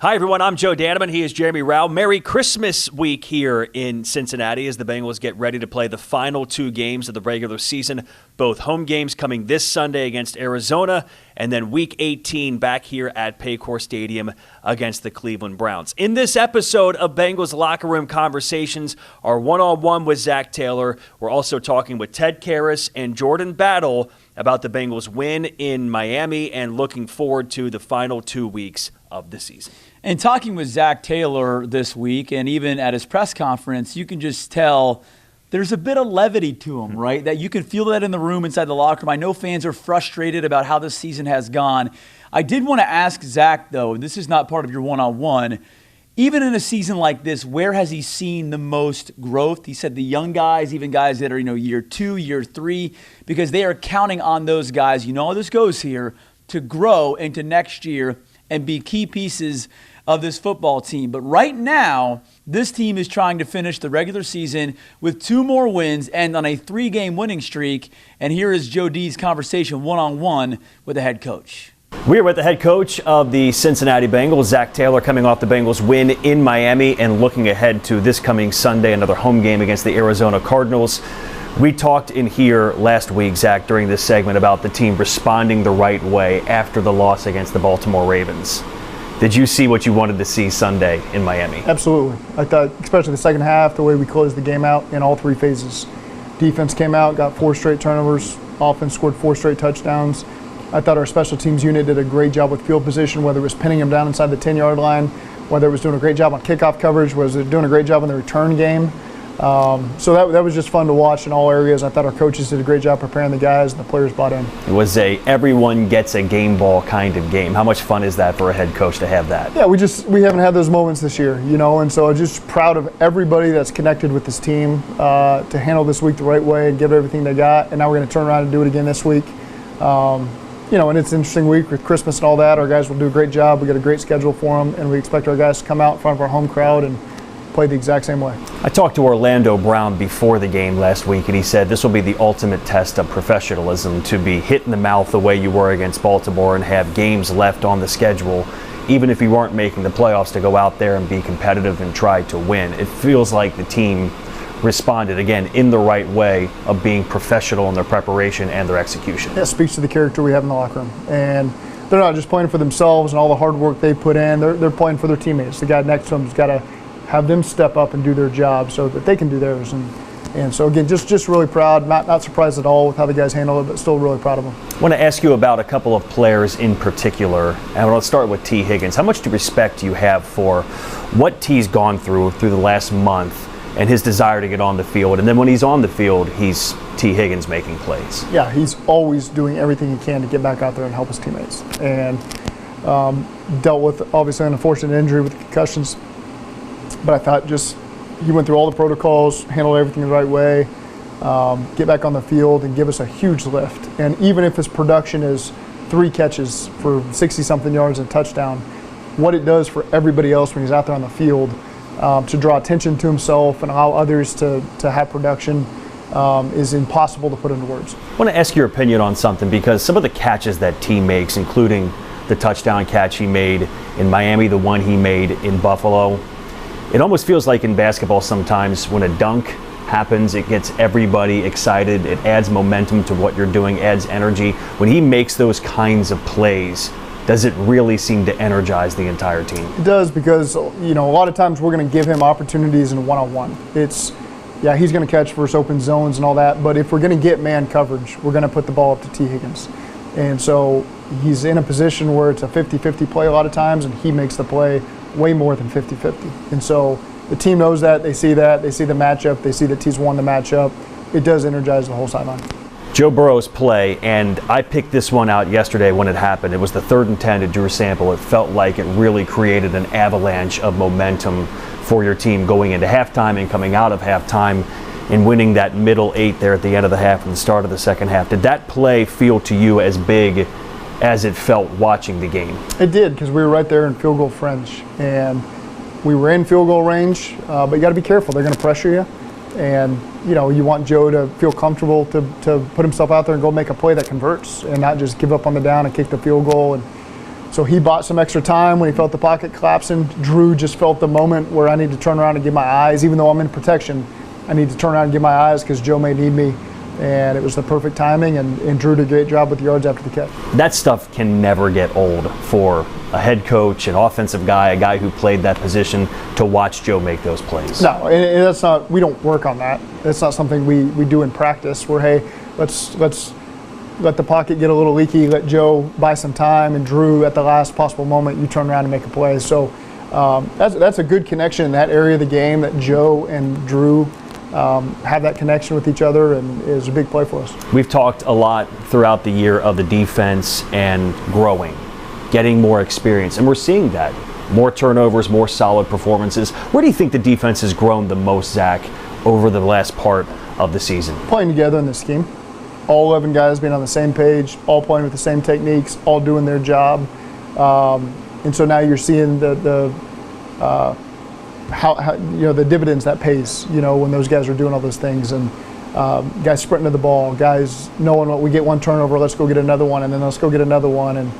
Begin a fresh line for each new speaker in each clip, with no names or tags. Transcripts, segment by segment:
Hi, everyone. I'm Joe Daneman. He is Jeremy Rao. Merry Christmas week here in Cincinnati as the Bengals get ready to play the final two games of the regular season. Both home games coming this Sunday against Arizona, and then Week 18 back here at Paycor Stadium against the Cleveland Browns. In this episode of Bengals Locker Room Conversations, our one-on-one with Zac Taylor. We're also talking with Ted Karras and Jordan Battle about the Bengals win in Miami and looking forward to the final 2 weeks of the season.
And talking with Zac Taylor this week, and even at his press conference, you can just tell there's a bit of levity to him, right? That you can feel that in the room inside the locker room. I know fans are frustrated about how this season has gone. I did want to ask Zac, though, and this is not part of your one-on-one, even in a season like this, where has he seen the most growth? He said the young guys, even guys that are, year 2, year 3, because they are counting on those guys, how this goes here, to grow into next year and be key pieces of this football team. But right now, this team is trying to finish the regular season with 2 more wins and on a 3-game winning streak. And here is Joe D's conversation one-on-one with the head coach.
We are with the head coach of the Cincinnati Bengals, Zac Taylor, coming off the Bengals win in Miami and looking ahead to this coming Sunday, another home game against the Arizona Cardinals. We talked in here last week, Zac, during this segment about the team responding the right way after the loss against the Baltimore Ravens. Did you see what you wanted to see Sunday in Miami?
Absolutely. I thought, especially the second half, the way we closed the game out in all 3 phases. Defense came out, got 4 straight turnovers. Offense scored 4 straight touchdowns. I thought our special teams unit did a great job with field position, whether it was pinning them down inside the 10-yard line, whether it was doing a great job on kickoff coverage, was it doing a great job in the return game. So that was just fun to watch in all areas. I thought our coaches did a great job preparing the guys, and the players bought in.
It was a everyone gets a game ball kind of game. How much fun is that for a head coach to have that?
Yeah, we haven't had those moments this year, and so I'm just proud of everybody that's connected with this team to handle this week the right way and give everything they got. And now we're going to turn around and do it again this week. And it's an interesting week with Christmas and all that. Our guys will do a great job. We got a great schedule for them, and we expect our guys to come out in front of our home crowd and play the exact same way.
I talked to Orlando Brown before the game last week, and he said this will be the ultimate test of professionalism, to be hit in the mouth the way you were against Baltimore and have games left on the schedule, even if you weren't making the playoffs, to go out there and be competitive and try to win. It feels like the team responded, again, in the right way of being professional in their preparation and their execution.
It speaks to the character we have in the locker room. And they're not just playing for themselves and all the hard work they put in. They're playing for their teammates. The guy next to them has got to have them step up and do their job so that they can do theirs. And so, again, just really proud, not surprised at all with how the guys handle it, but still really proud of them.
I want to ask you about a couple of players in particular, and I want to start with T. Higgins. How much respect do you have for what T's gone through the last month and his desire to get on the field? And then when he's on the field, he's T. Higgins making plays.
Yeah, he's always doing everything he can to get back out there and help his teammates. And dealt with, obviously, an unfortunate injury with concussions. But I thought he went through all the protocols, handled everything the right way, get back on the field and give us a huge lift. And even if his production is 3 catches for 60-something yards and a touchdown, what it does for everybody else when he's out there on the field to draw attention to himself and allow others to have production is impossible to put into words.
I want to ask your opinion on something, because some of the catches that T makes, including the touchdown catch he made in Miami, the one he made in Buffalo, it almost feels like in basketball sometimes when a dunk happens, it gets everybody excited. It adds momentum to what you're doing, adds energy. When he makes those kinds of plays, does it really seem to energize the entire team?
It does, because a lot of times we're going to give him opportunities in one-on-one. He's going to catch versus open zones and all that, but if we're going to get man coverage, we're going to put the ball up to T. Higgins. And so he's in a position where it's a 50-50 play a lot of times, and he makes the play way more than 50-50. And so the team knows that, they see the matchup, they see that T's won the matchup. It does energize the whole sideline.
Joe Burrow's play, and I picked this one out yesterday when it happened. It was the 3rd and 10 to Drew Sample. It felt like it really created an avalanche of momentum for your team going into halftime and coming out of halftime and winning that middle 8 there at the end of the half and the start of the second half. Did that play feel to you as big as it felt watching the game?
It did, because we were right there in field goal fringe, and we were in field goal range, but you got to be careful. They're going to pressure you, and you want Joe to feel comfortable to put himself out there and go make a play that converts and not just give up on the down and kick the field goal. And So he bought some extra time when he felt the pocket collapsing. Drew just felt the moment where I need to turn around and give my eyes. Even though I'm in protection, I need to turn around and give my eyes because Joe may need me. And it was the perfect timing, and Drew did a great job with the yards after the catch.
That stuff can never get old for a head coach, an offensive guy, a guy who played that position, to watch Joe make those plays.
No, and that's not, we don't work on that. That's not something we do in practice where, hey, let's let the pocket get a little leaky, let Joe buy some time, and Drew, at the last possible moment, you turn around and make a play. So that's a good connection in that area of the game, that Joe and Drew have that connection with each other, and is a big play for us.
We've talked a lot throughout the year of the defense and growing, getting more experience, and we're seeing that. More turnovers, more solid performances. Where do you think the defense has grown the most, Zach, over the last part of the season?
Playing together in the scheme. All 11 guys being on the same page, all playing with the same techniques, all doing their job. And so now you're seeing how the dividends that pays, when those guys are doing all those things, and guys sprinting to the ball, guys knowing what we get one turnover, let's go get another one, and then let's go get another one. And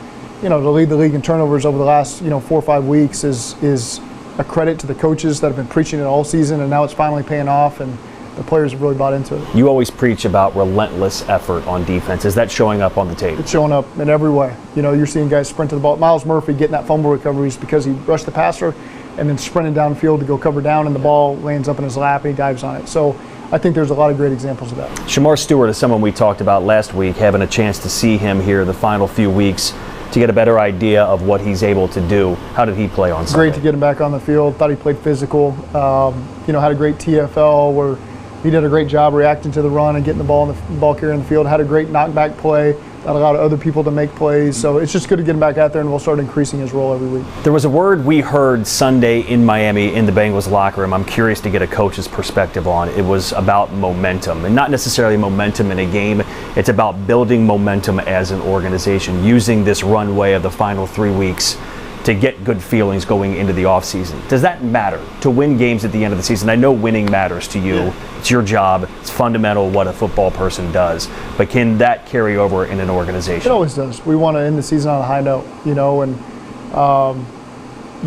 to lead the league in turnovers over the last 4 or 5 weeks is a credit to the coaches that have been preaching it all season, and now it's finally paying off, and the players have really bought into it.
You always preach about relentless effort on defense. Is that showing up on the tape?
It's showing up in every way. You're seeing guys sprint to the ball. Miles Murphy getting that fumble recoveries because he rushed the passer and then sprinting downfield to go cover down, and the ball lands up in his lap and he dives on it. So I think there's a lot of great examples of that.
Shamar Stewart is someone we talked about last week, having a chance to see him here the final few weeks to get a better idea of what he's able to do. How did he play on Sunday?
Great to get him back on the field. Thought he played physical. Had a great TFL where he did a great job reacting to the run and getting the ball carrier in the field. Had a great knockback play that allowed other people to make plays. So it's just good to get him back out there, and we'll start increasing his role every week.
There was a word we heard Sunday in Miami in the Bengals locker room I'm curious to get a coach's perspective on. It was about momentum, and not necessarily momentum in a game. It's about building momentum as an organization, using this runway of the final 3 weeks to get good feelings going into the offseason. Does that matter to win games at the end of the season? I know winning matters to you. Yeah. It's your job. It's fundamental what a football person does. But can that carry over in an organization?
It always does. We want to end the season on a high note, and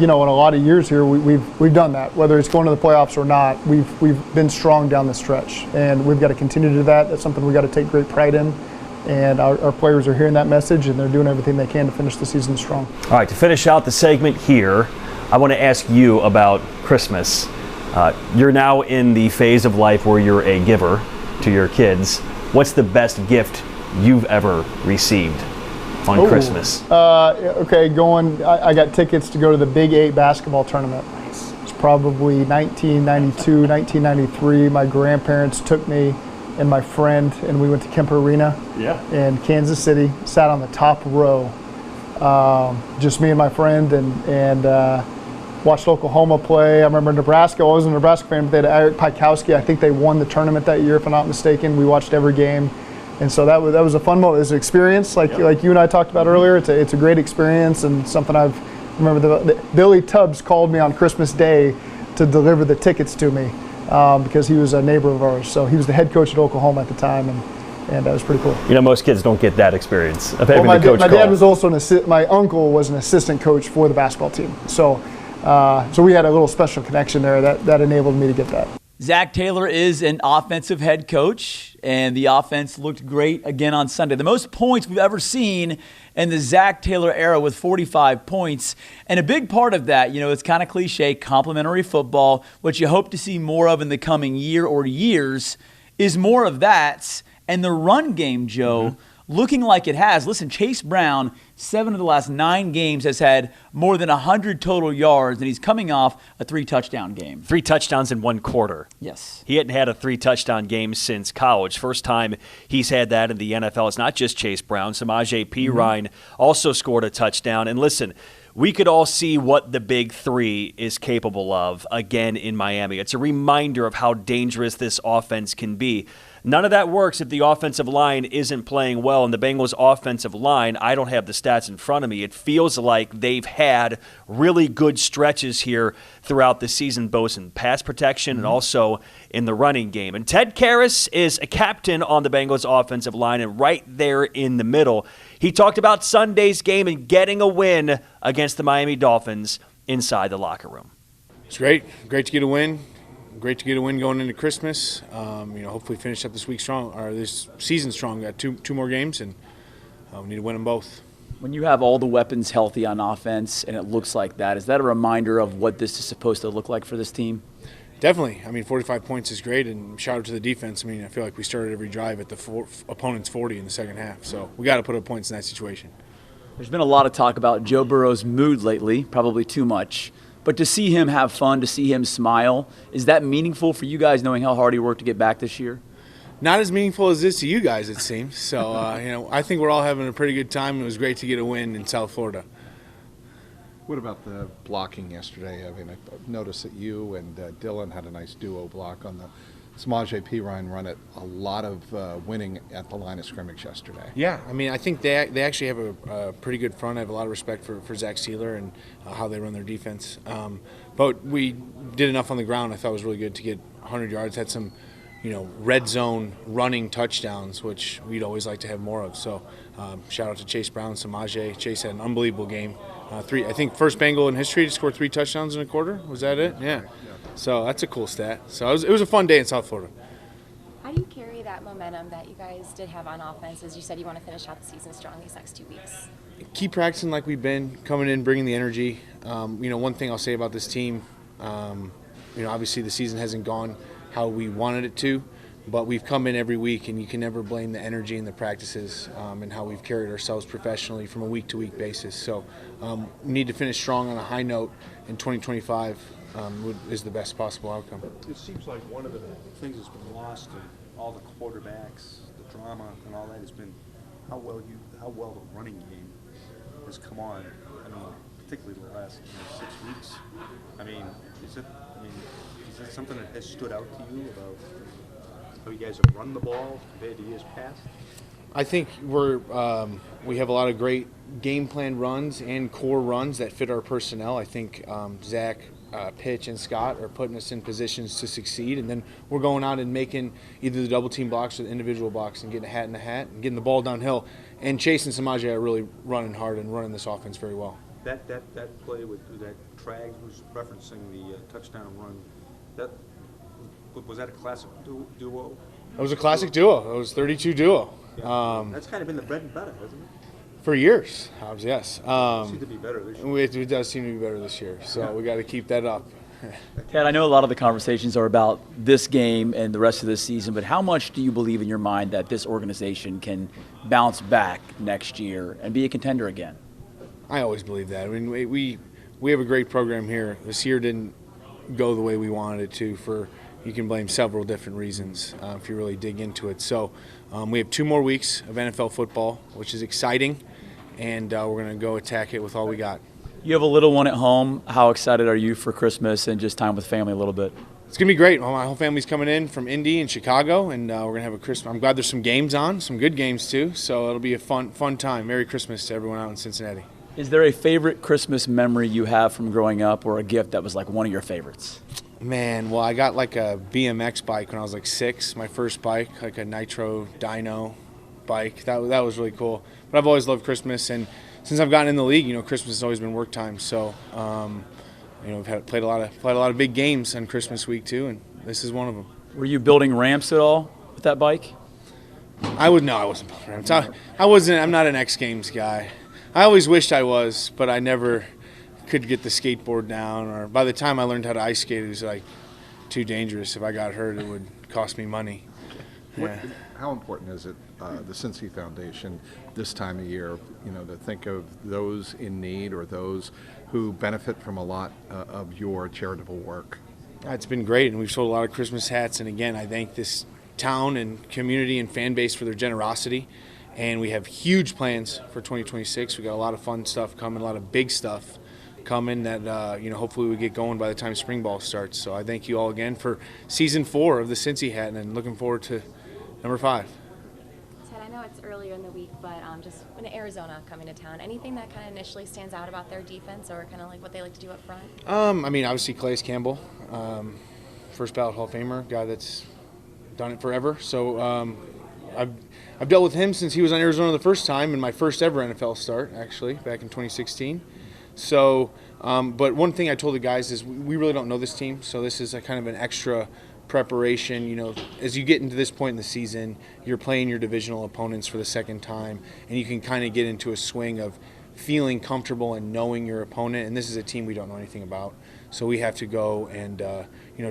in a lot of years here, we've done that. Whether it's going to the playoffs or not, we've been strong down the stretch, and we've got to continue to do that. That's something we've got to take great pride in. And our players are hearing that message, and they're doing everything they can to finish the season strong.
All right, to finish out the segment here, I want to ask you about Christmas. You're now in the phase of life where you're a giver to your kids. What's the best gift you've ever received on Christmas?
I got tickets to go to the Big 8 basketball tournament. It's probably 1992, 1993. My grandparents took me and my friend, and we went to Kemper Arena in Kansas City, sat on the top row, just me and my friend, and watched Oklahoma play. I remember Nebraska. I wasn't a Nebraska fan, but they had Eric Pikowski. I think they won the tournament that year, if I'm not mistaken. We watched every game, and so that was a fun moment. It was an experience, like you and I talked about earlier. It's a great experience, and something I remember. Billy Tubbs called me on Christmas Day to deliver the tickets to me. Because he was a neighbor of ours. So he was the head coach at Oklahoma at the time, and that was pretty cool.
Most kids don't get that experience of having the coach
my
call.
dad was also my uncle was an assistant coach for the basketball team. So we had a little special connection there that enabled me to get that.
Zac Taylor is an offensive head coach, and the offense looked great again on Sunday. The most points we've ever seen in the Zac Taylor era with 45 points. And a big part of that, it's kind of cliche, complimentary football, what you hope to see more of in the coming year or years is more of that. And the run game, Joe, looking like it has. Listen, Chase Brown, 7 of the last 9 games, has had more than 100 total yards, and he's coming off a 3-touchdown game.
3 touchdowns in 1 quarter.
Yes.
He hadn't had a 3-touchdown game since college. First time he's had that in the NFL. It's not just Chase Brown. Samaje Perine also scored a touchdown. And listen, we could all see what the big 3 is capable of again in Miami. It's a reminder of how dangerous this offense can be. None of that works if the offensive line isn't playing well. And the Bengals' offensive line, I don't have the stats in front of me. It feels like they've had really good stretches here throughout the season, both in pass protection and also in the running game. And Ted Karras is a captain on the Bengals' offensive line and right there in the middle. He talked about Sunday's game and getting a win against the Miami Dolphins inside the locker room.
It's great. Great to get a win. Great to get a win going into Christmas. Hopefully finish up this week strong, or this season strong. We got two more games, and we need to win them both.
When you have all the weapons healthy on offense and it looks like that, is that a reminder of what this is supposed to look like for this team?
Definitely. 45 points is great, and shout out to the defense. I feel like we started every drive at the opponent's 40 in the second half, so we got to put up points in that situation.
There's been a lot of talk about Joe Burrow's mood lately, probably too much. But to see him have fun, to see him smile, is that meaningful for you guys, knowing how hard he worked to get back this year?
Not as meaningful as this to you guys, it seems. So, I think we're all having a pretty good time. It was great to get a win in South Florida.
What about the blocking yesterday? I noticed that you and Dylan had a nice duo block on the Samaje Perine run. A lot of winning at the line of scrimmage yesterday.
Yeah, I think they actually have a pretty good front. I have a lot of respect for Zac Taylor and how they run their defense. But we did enough on the ground. I thought it was really good to get 100 yards. Had some, red zone running touchdowns, which we'd always like to have more of. So shout out to Chase Brown, Samaje. Chase had an unbelievable game. I think first Bengal in history to score 3 touchdowns in a quarter. Was that it? Yeah. So that's a cool stat. So it was a fun day in South Florida.
How do you carry that momentum that you guys did have on offense? As you said, you want to finish out the season strong these next 2 weeks.
Keep practicing like we've been, coming in, bringing the energy. One thing I'll say about this team, obviously the season hasn't gone how we wanted it to, but we've come in every week, and you can never blame the energy in the practices and how we've carried ourselves professionally from a week-to-week basis. So we need to finish strong on a high note in 2025 is the best possible outcome.
It seems like one of the things that's been lost in all the quarterbacks, the drama and all that has been how well the running game has come on. Particularly the last 6 weeks. Is that something that has stood out to you about how you guys have run the ball compared to years past?
I think we have a lot of great game plan runs and core runs that fit our personnel. I think Zach, Pitch, and Scott are putting us in positions to succeed, and then we're going out and making either the double team blocks or the individual blocks and getting a hat in the hat and getting the ball downhill. And Chase and Samaje are really running hard and running this offense very well.
That play with that Trag was referencing the touchdown run. Was that a classic duo?
It was a classic duo. It was 32 duo.
Yeah. That's kind of been the bread and butter, hasn't it?
For years, yes.
It seems to be better this year.
It does seem to be better this year, so we got to keep that up.
Ted, I know a lot of the conversations are about this game and the rest of this season, but how much do you believe in your mind that this organization can bounce back next year and be a contender again?
I always believe that. We have a great program here. This year didn't go the way we wanted it to. You can blame several different reasons if you really dig into it. So we have 2 more weeks of NFL football, which is exciting, and we're going to go attack it with all we got.
You have a little one at home. How excited are you for Christmas and just time with family a little bit?
It's going to be great. My whole family's coming in from Indy and Chicago, and we're going to have a Christmas. I'm glad there's some games on, some good games too, so it'll be a fun time. Merry Christmas to everyone out in Cincinnati.
Is there a favorite Christmas memory you have from growing up, or a gift that was like one of your favorites?
Man, well, I got like a BMX bike when I was like 6, my first bike, like a Nitro Dyno bike. That was really cool. But I've always loved Christmas, and since I've gotten in the league, Christmas has always been work time. So, we've played a lot of big games on Christmas week too, and this is one of them.
Were you building ramps at all with that bike?
I wasn't building ramps. I'm not an X Games guy. I always wished I was, but I never could get the skateboard down. Or by the time I learned how to ice skate, it was like too dangerous. If I got hurt, it would cost me money. Yeah.
How important is it, the Cincy Foundation, this time of year, to think of those in need or those who benefit from a lot of your charitable work?
It's been great, and we've sold a lot of Christmas hats. And again, I thank this town and community and fan base for their generosity. And we have huge plans for 2026. We got a lot of fun stuff coming, a lot of big stuff coming that hopefully we get going by the time spring ball starts. So I thank you all again for season 4 of the Cincy Hat, and looking forward to Number 5.
Ted, I know it's earlier in the week, but just when Arizona coming to town, anything that kind of initially stands out about their defense or kind of like what they like to do up front?
I mean, obviously Calais Campbell, first ballot Hall of Famer, guy that's done it forever. So I've dealt with him since he was on Arizona the first time in my first ever NFL start, actually, back in 2016. So, but one thing I told the guys is we really don't know this team, so this is a kind of an extra preparation. You know, as you get into this point in the season, you're playing your divisional opponents for the second time, and you can kind of get into a swing of feeling comfortable and knowing your opponent. And this is a team we don't know anything about, so we have to go and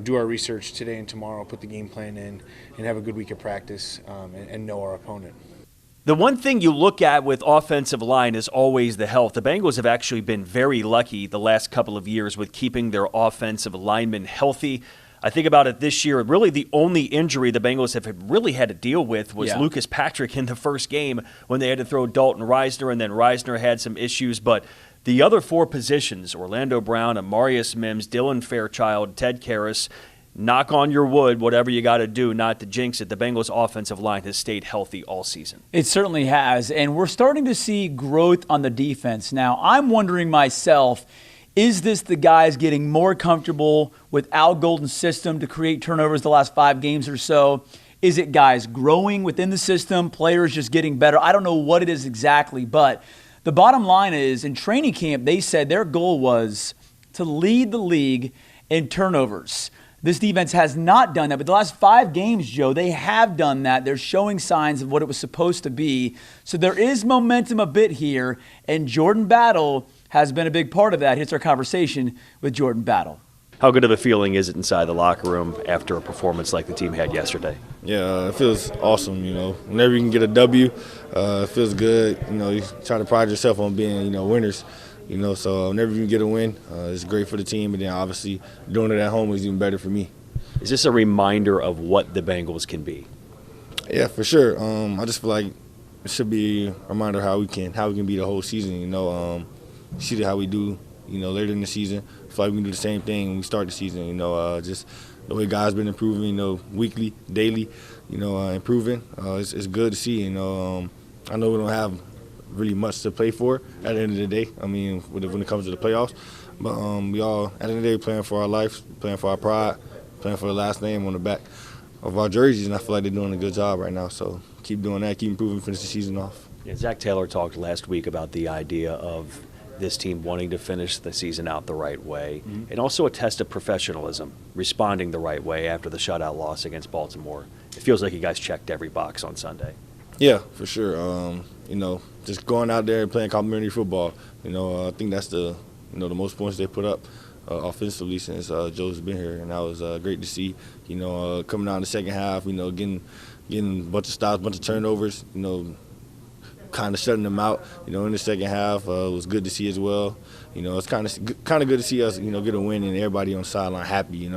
do our research today and tomorrow, put the game plan in, and have a good week of practice and know our opponent.
The one thing you look at with offensive line is always the health. The Bengals have actually been very lucky the last couple of years with keeping their offensive linemen healthy. I think about it this year, really the only injury the Bengals have really had to deal with was Lucas Patrick in the first game when they had to throw Dalton Reisner, and then Reisner had some issues. But the other 4 positions, Orlando Brown, Amarius Mims, Dylan Fairchild, Ted Karras, knock on your wood, whatever you got to do not to jinx it, the Bengals offensive line has stayed healthy all season.
It certainly has, and we're starting to see growth on the defense. Now, I'm wondering myself, is this the guys getting more comfortable with Al Golden's system to create turnovers the last 5 games or so? Is it guys growing within the system, players just getting better? I don't know what it is exactly, but the bottom line is in training camp, they said their goal was to lead the league in turnovers. This defense has not done that, but the last 5 games, Joe, they have done that. They're showing signs of what it was supposed to be. So there is momentum a bit here, and Jordan Battle has been a big part of that. Here's our conversation with Jordan Battle.
How good of a feeling is it inside the locker room after a performance like the team had yesterday?
Yeah, it feels awesome, Whenever you can get a W, it feels good. You try to pride yourself on being, winners. So whenever you get a win, it's great for the team. And then obviously doing it at home is even better for me.
Is this a reminder of what the Bengals can be?
Yeah, for sure. I just feel like it should be a reminder how we can be the whole season. See how we do, later in the season. I feel like we can do the same thing when we start the season. Just the way guys been improving, weekly, daily, improving. It's good to see. I know we don't have really much to play for at the end of the day. I mean, when it comes to the playoffs. But we all, at the end of the day, playing for our life, playing for our pride, playing for the last name on the back of our jerseys, and I feel like they're doing a good job right now. So keep doing that, keep improving, finish the season off.
Yeah, Zac Taylor talked last week about the idea of this team wanting to finish the season out the right way, and also a test of professionalism, responding the right way after the shutout loss against Baltimore. It feels like you guys checked every box on Sunday.
Yeah, for sure. Just going out there and playing complimentary football. I think that's the most points they put up offensively since Joe's been here, and that was great to see. Coming out in the second half, getting a bunch of stops, bunch of turnovers. Kind of shutting them out. In the second half, it was good to see as well. It's kind of good to see us, get a win and everybody on the sideline happy.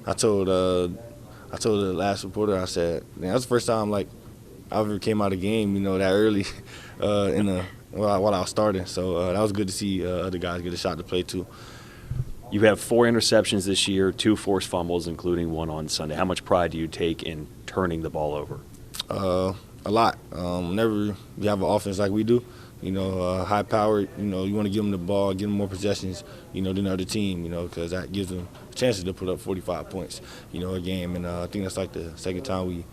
I told the last reporter, I said, man, that's the first time I ever came out of the game, that early while I was starting. So that was good to see other guys get a shot to play too.
You have 4 interceptions this year, 2 forced fumbles, including one on Sunday. How much pride do you take in turning the ball over?
A lot. Whenever you have an offense like we do, high power, you want to give them the ball, give them more possessions, than the other team, because that gives them chances to put up 45 points, a game. And I think that's like the second time we've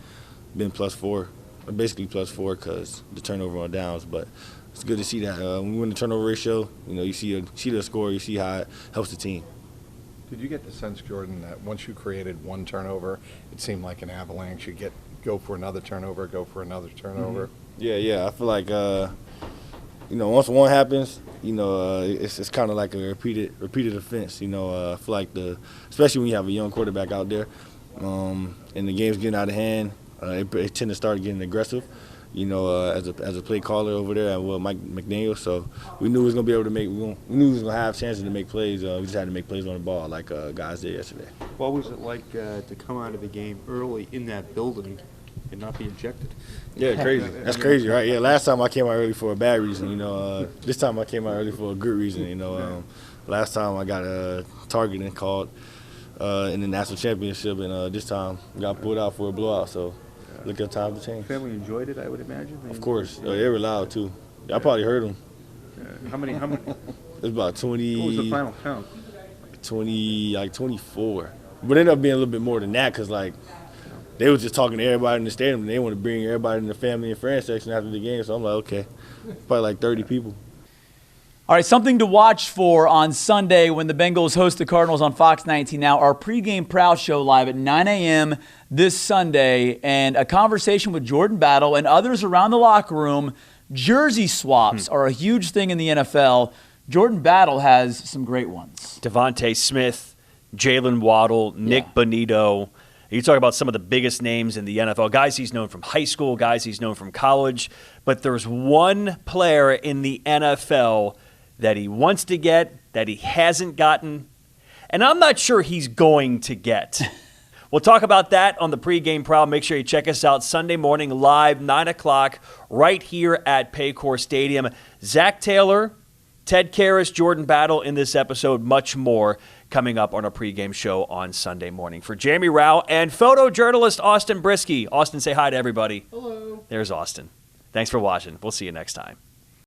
been +4, basically +4 because the turnover on downs. But it's good to see that. When we win the turnover ratio, you see the score, you see how it helps the team.
Did you get the sense, Jordan, that once you created one turnover, it seemed like an avalanche? You go for another turnover, go for another turnover.
Yeah. I feel like once one happens, it's kind of like a repeated offense. I feel like especially when you have a young quarterback out there, and the game's getting out of hand, they tend to start getting aggressive. As a play caller over there at Mike McDaniel, so we knew we was gonna be able to we knew we was gonna have chances to make plays. We just had to make plays on the ball like guys did yesterday.
What was it like to come out of the game early in that building and not be ejected?
Yeah, crazy. That's crazy, right? Yeah, last time I came out early for a bad reason. This time I came out early for a good reason. Last time I got a targeting called in the national championship, and this time got pulled out for a blowout. So look at time to change.
Family enjoyed it, I would imagine.
Of course. They were loud, too. I probably heard them.
How many?
It's about 20.
What was the final count?
24. But it ended up being a little bit more than that because, like, they was just talking to everybody in the stadium, and they want to bring everybody in the family and friends section after the game. So I'm like, okay, probably like 30 people.
All right, something to watch for on Sunday when the Bengals host the Cardinals on Fox 19 now. Our pregame Prowl show live at 9 a.m. this Sunday, and a conversation with Jordan Battle and others around the locker room. Jersey swaps are a huge thing in the NFL. Jordan Battle has some great ones.
Devontae Smith, Jalen Waddle, Nick Bonito. You talk about some of the biggest names in the NFL, guys he's known from high school, guys he's known from college. But there's one player in the NFL that he wants to get, that he hasn't gotten, and I'm not sure he's going to get. We'll talk about that on the pregame Prowl. Make sure you check us out Sunday morning live, 9 o'clock, right here at Paycor Stadium. Zac Taylor, Ted Karras, Jordan Battle in this episode, much more coming up on our pregame show on Sunday morning. For Jamie Rao and photojournalist Austin Brisky. Austin, say hi to everybody.
Hello.
There's Austin. Thanks for watching. We'll see you next time.